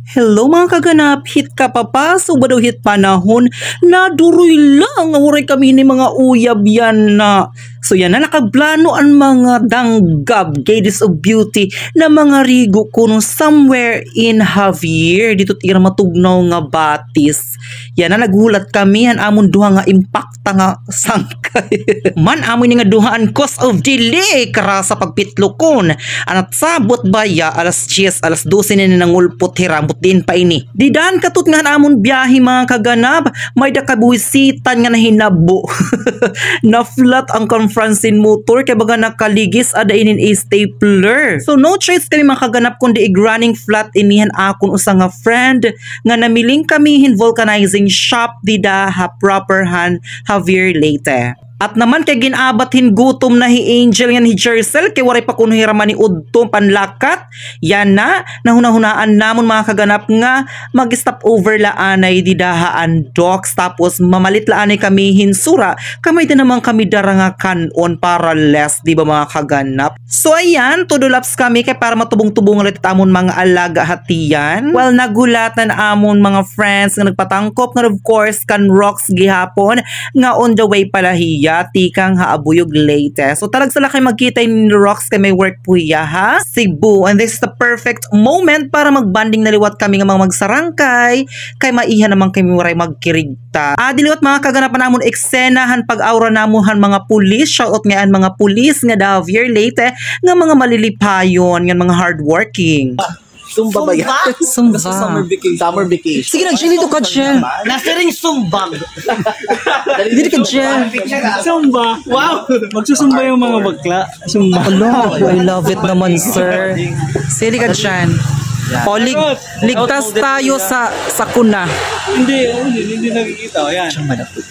Hello mga kaganap, hit ka pa pa, so ba daw hit panahon na duroy lang, uray kami ni mga uyab yan na. So yan na nakablano ang mga danggab, Gades of Beauty na mga rigo kuno somewhere in Javier, dito tira matugnaw nga batis. Yan na naghulat kami, han amon duha nga impacta nga sangkay. Man amon nga duhaan cause of delay, kara sa pagpitlokon. Anat sabot baya, alas 10, alas 12 na nangulpot hiramot din pa ini. Didan katut nga namon biyahe mga kaganap, may dakabuhisitan nga nahinabo. Na flat ang conferencing motor kay baga nakaligis ada inin a stapler. So no choice kami mga kaganap kundi running flat inihan akon usa nga friend nga namiling kami hin vulcanizing shop dida ha proper han Javier Leyte. At naman kay ginabatin gutom na hi Angel nga ni Jercel kay waray pa kuno hiraman ni udto panlakat. Yan na nahuna-hunaan namon mga kaganap nga mag-stop over laanay didahaan docs tapos mamalit laanay kami hinsura kamay din naman kami dara nga kanon para less di ba mga kaganap. So ayan todo laps kami kay para matubong-tubong ulit amon mga alaga hatiyan. Well nagulatan amon mga friends nga nagpatangkop nga of course kan rocks gihapon nga on the way pala hiya tikang haabuyog Leyte. So talag sala kay magkita ni Rocks kay may work po iya ha Cebu, and this is the perfect moment para magbanding naliwat kami nga mga magsarangkay kay maiha naman kami waray magkirigta. Diliwat mga kaganapan namon eksenahan pag-aura namuhan mga pulis, shoutout nga ang mga pulis nga Javier Leyte nga mga malilipayon nga mga hardworking. Sumba ba yan? Sumba. Summer vacation. Summer vacation. Sige na, Jill, dito ka, Jill. Nasa rin sumbag. Dito ka, Jill. Sumba. Wow! Magsusumba yung mga bakla. Sumba. Hello, I love it naman, sir. Sige ka, Jan. O, ligtas tayo sa kuna. Hindi nakikita. O, yan.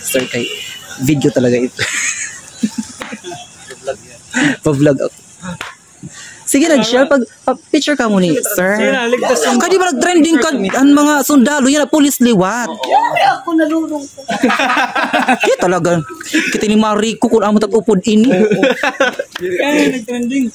Sir, kay video talaga ito. Pa-vlog ako. Sige na, Jill, picture ka muna, sir. Sige na, ligtas yung... Kadi ba nag-trending ka ang mga sundalo, yan na pulis liwat. Ako nalulong ko. Kaya talaga, kita ni Mariko kung amo tag-upod ini. Kaya nag-trending.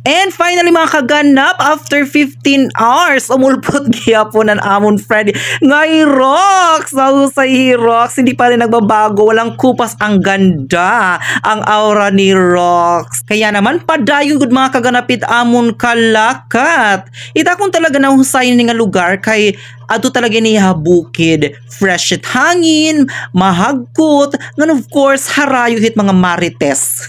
And finally mga kaganap, after 15 hours, umulpot gihapon ang amon friend. Ngay Rocks! Nahusay Rocks, hindi pa rin nagbabago, walang kupas, ang ganda ang aura ni Rocks. Kaya naman, padayon good mga kaganapit amon kalakat. Ita kung talaga nahusay ni nga lugar, kay ato talaga niya bukid, fresh at hangin, mahagkot, and of course, harayo hit mga marites.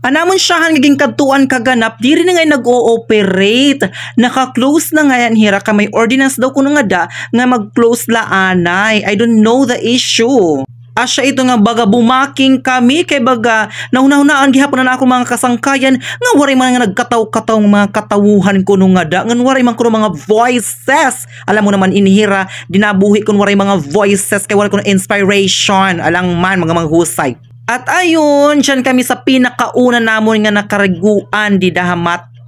Anamon siya naging katuan kaganap, di rin na ngay nag-ooperate. Naka-close na ngayon hira ka may ordinance daw kuno nga mag-close laanay. I don't know the issue. Asya ito nga baga bumaking kami kay baga nauna-unaan gihapon na ako mga kasangkayan nga waray man nga nagkataw-kataw mga katawuhan kuno nga nga waray man kuno mga voices. Alam mo naman inihira dinabuhi kun waray mga voices kay waray kuno inspiration alang man mga husay. At ayun, dyan kami sa pinakauna namon nga nakariguan di Dahamat.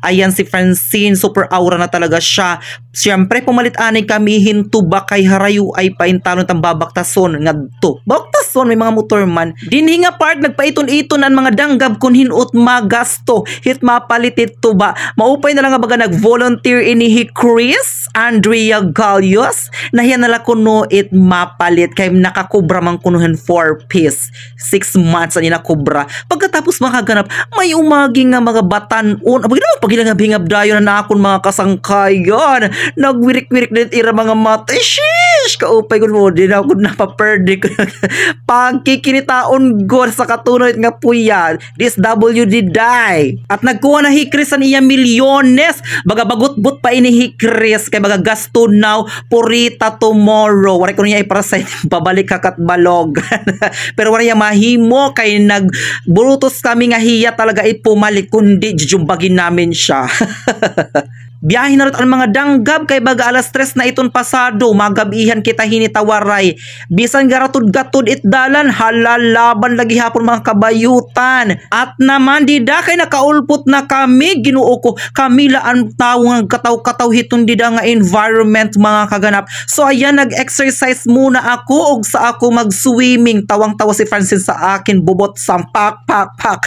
Ayan si Francine, super aura na talaga siya. Siyempre pumalit anay kami hintuba kay harayu ay paintalon tang babaktason nga to. Baktason may mga motorman. Dinhi nga part nagpaiton-iton ang mga danggab kun hinut magasto. Hit mapalitit tuba. Maupay na lang nga baga nag-volunteer inihi Chris Andrea Galios. Nahiyan nala kuno it mapalit kay nakakubra man kunuhan 4 piece. 6 months ani nakubra. Pagkatapos makaganap may umagi nga mga batan pag ilang dayon na akon mga kasangkayan nagwirik-wirik din ira mga mata shish kaupay ko mo din ako napaperde ko pagkikinitaon god sa katunod nga puyan this WD die at nagkuha na hikris an iya milyones baga bagot-but pa ini hikris kay baga gasto now purita tomorrow wala ko niya para sa pabalik kakat balog pero wala niya mahimo kay nagburutos kami nga hiya talaga ipumalik kundi jujumbag namin siya. Biyahe na rin ang mga danggab kay baga alas 3 na iton pasado magabiha nagpapagabihan kita hinitawaray. Bisan garatod-gatod itdalan, halalaban lagi hapon mga kabayutan. At naman dida kay nakaulpot na kami, Ginoo ko, kami laan tao nga kataw-kataw hitong dida nga environment mga kaganap. So ayan, nag-exercise muna ako og sa ako mag-swimming. Tawang-tawa si Francis sa akin, bubot sampak pak pak.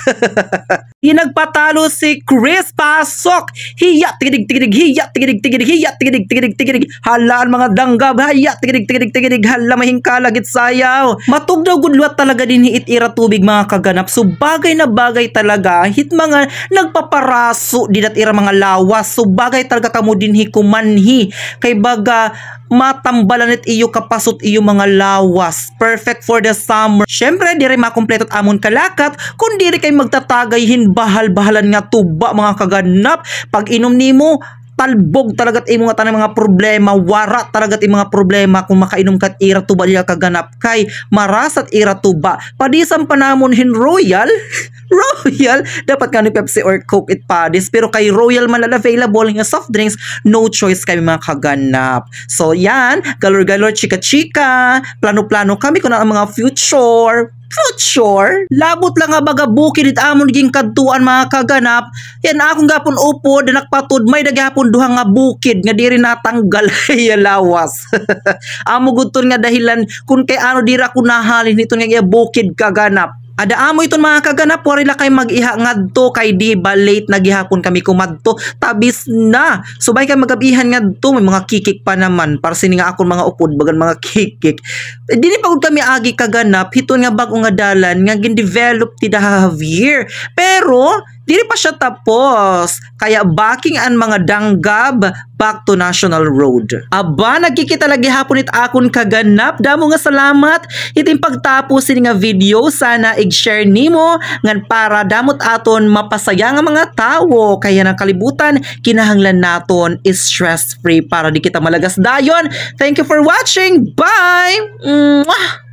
Nagpatalo si Chris, pasok. Hiya tigidig tigidig, hiya tigidig tigidig, hiya tigidig tigidig tigidig. Halaan mga danggab, hiya tigidig tigidig tigidig, hala mahingkalagit sayaw. Matugdaw gudluat talaga din hit ira tubig mga kaganap. So bagay na bagay talaga hit mga nagpaparaso dinat ira mga lawas. So bagay talaga kamo din hikumanhi kay baga matambalan it iyo kapasot iyo mga lawas. Perfect for the summer. Syempre dire makompleto amon kalakat kun diri kay magtatagay bahal-bahalan nga tuba mga kaganap. Pag inom nimo talbog talagat imo nga tanang mga problema, wara talagat imo mga problema kung makainom kat ira tuba diya kaganap kay marasat ira tuba. Padisam panamon hin Royal Royal dapat ka ni Pepsi or Coke it padis, pero kay Royal man available nga soft drinks, no choice kami mga kaganap. So yan, galor-galor, chika-chika, plano-plano kami kung ang mga future labot lang nga baga bukid it amon ging kadtuan mga kaganap. Yan akong gapon upod nakpatod may daghapon duha nga bukid nga diri natanggal ay lawas. Amo gudton nga dahilan kun kay ano dira ko nahalin nito nga bukid kaganap. Ada amo iton mga kaganap, wari la kay mag-iha ngadto kay di ba late na gihapon kami kumadto, tabis na. Subay kay magabihan ngadto, may mga kikik pa naman para sini nga akon mga upod bagan mga kikik. Dili pagod kami agi kaganap, hiton nga bag-o nga dalan nga gin-develop ti Javier. Pero dili pa siya tapos, kaya backing an mga danggab back to National Road. Aba, nagkikita lagi hapon it akon kaganap. Damo nga salamat iting pagtapos ini nga video. Sana i-share nimo ngan para damot aton mapasaya nga mga tawo. Kaya nang kalibutan, kinahanglan naton is stress free para di kita malagas dayon. Thank you for watching. Bye! Mwah!